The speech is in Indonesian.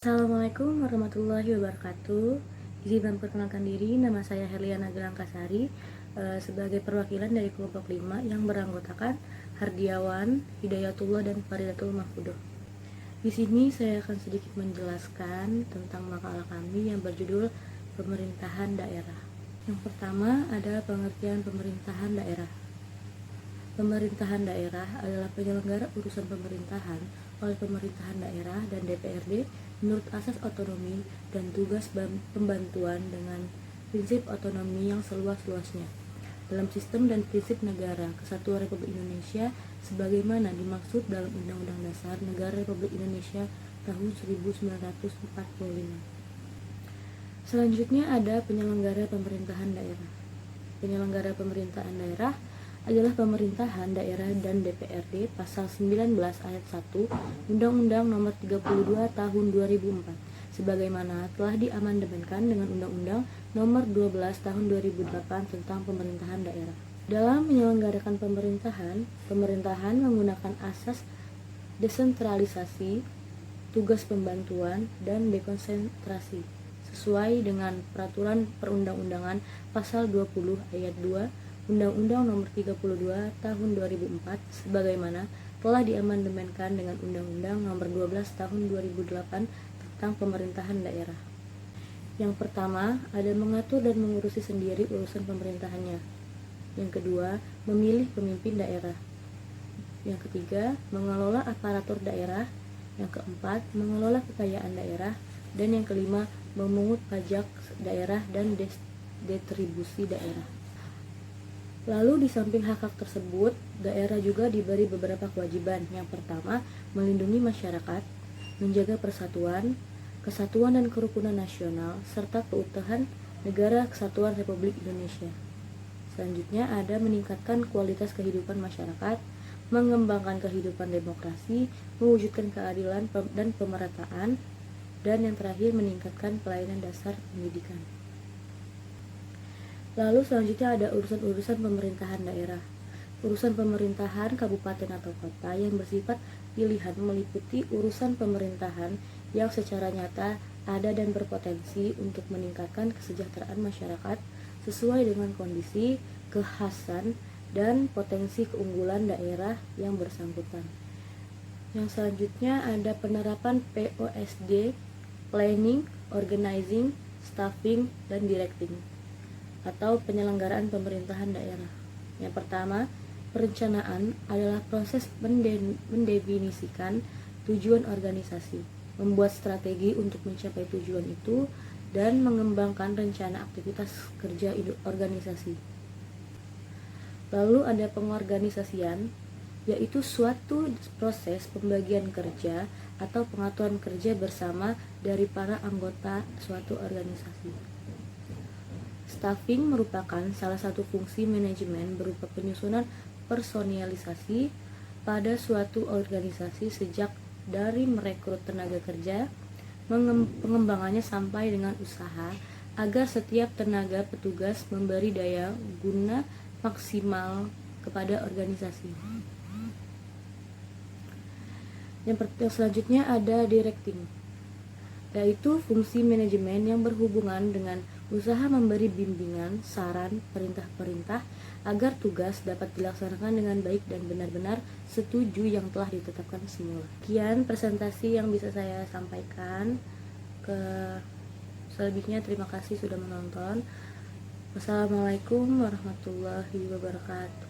Assalamualaikum warahmatullahi wabarakatuh. Izin memperkenalkan diri, nama saya Herliana Gelangkasari sebagai perwakilan dari kelompok 5 yang beranggotakan Hardiawan, Hidayatullah, dan Faridatul Mahfudoh. Di sini saya akan sedikit menjelaskan tentang makalah kami yang berjudul Pemerintahan Daerah. Yang pertama ada pengertian pemerintahan daerah. Pemerintahan daerah adalah penyelenggara urusan pemerintahan oleh pemerintahan daerah dan DPRD menurut asas otonomi dan tugas pembantuan dengan prinsip otonomi yang seluas-luasnya dalam sistem dan prinsip negara kesatuan Republik Indonesia sebagaimana dimaksud dalam Undang-Undang Dasar Negara Republik Indonesia tahun 1945. Selanjutnya ada penyelenggara pemerintahan daerah. Penyelenggara pemerintahan daerah adalah pemerintahan daerah dan DPRD pasal 19 ayat 1 Undang-Undang Nomor 32 Tahun 2004 sebagaimana telah diamandemenkan dengan Undang-Undang Nomor 12 Tahun 2008 tentang pemerintahan daerah. Dalam menyelenggarakan pemerintahan menggunakan asas desentralisasi, tugas pembantuan, dan dekonsentrasi sesuai dengan peraturan perundang-undangan pasal 20 ayat 2 Undang-Undang Nomor 32 Tahun 2004 sebagaimana telah diamandemenkan dengan Undang-Undang Nomor 12 Tahun 2008 tentang pemerintahan daerah. Yang pertama, ada mengatur dan mengurusi sendiri urusan pemerintahannya. Yang kedua, memilih pemimpin daerah. Yang ketiga, mengelola aparatur daerah. Yang keempat, mengelola kekayaan daerah. Dan yang kelima, memungut pajak daerah dan distribusi daerah. Lalu di samping hak-hak tersebut, daerah juga diberi beberapa kewajiban. Yang pertama, melindungi masyarakat, menjaga persatuan, kesatuan dan kerukunan nasional, serta keutuhan negara kesatuan Republik Indonesia. Selanjutnya ada meningkatkan kualitas kehidupan masyarakat, mengembangkan kehidupan demokrasi, mewujudkan keadilan dan pemerataan, dan yang terakhir meningkatkan pelayanan dasar pendidikan. Lalu selanjutnya ada urusan-urusan pemerintahan daerah. Urusan pemerintahan kabupaten atau kota yang bersifat pilihan meliputi urusan pemerintahan yang secara nyata ada dan berpotensi untuk meningkatkan kesejahteraan masyarakat sesuai dengan kondisi, kekhasan, dan potensi keunggulan daerah yang bersangkutan. Yang selanjutnya ada penerapan POSD, Planning, Organizing, Staffing, dan Directing atau penyelenggaraan pemerintahan daerah. Yang pertama, perencanaan adalah proses mendefinisikan tujuan organisasi, membuat strategi untuk mencapai tujuan itu, dan mengembangkan rencana aktivitas kerja organisasi. Lalu ada pengorganisasian, yaitu suatu proses pembagian kerja atau pengaturan kerja bersama dari para anggota suatu organisasi. Staffing merupakan salah satu fungsi manajemen berupa penyusunan personalisasi pada suatu organisasi sejak dari merekrut tenaga kerja, pengembangannya sampai dengan usaha agar setiap tenaga petugas memberi daya guna maksimal kepada organisasi. Yang selanjutnya ada directing, yaitu fungsi manajemen yang berhubungan dengan usaha memberi bimbingan, saran, perintah-perintah agar tugas dapat dilaksanakan dengan baik dan benar-benar setuju yang telah ditetapkan semula. Sekian presentasi yang bisa saya sampaikan. Selebihnya terima kasih sudah menonton. Wassalamualaikum warahmatullahi wabarakatuh.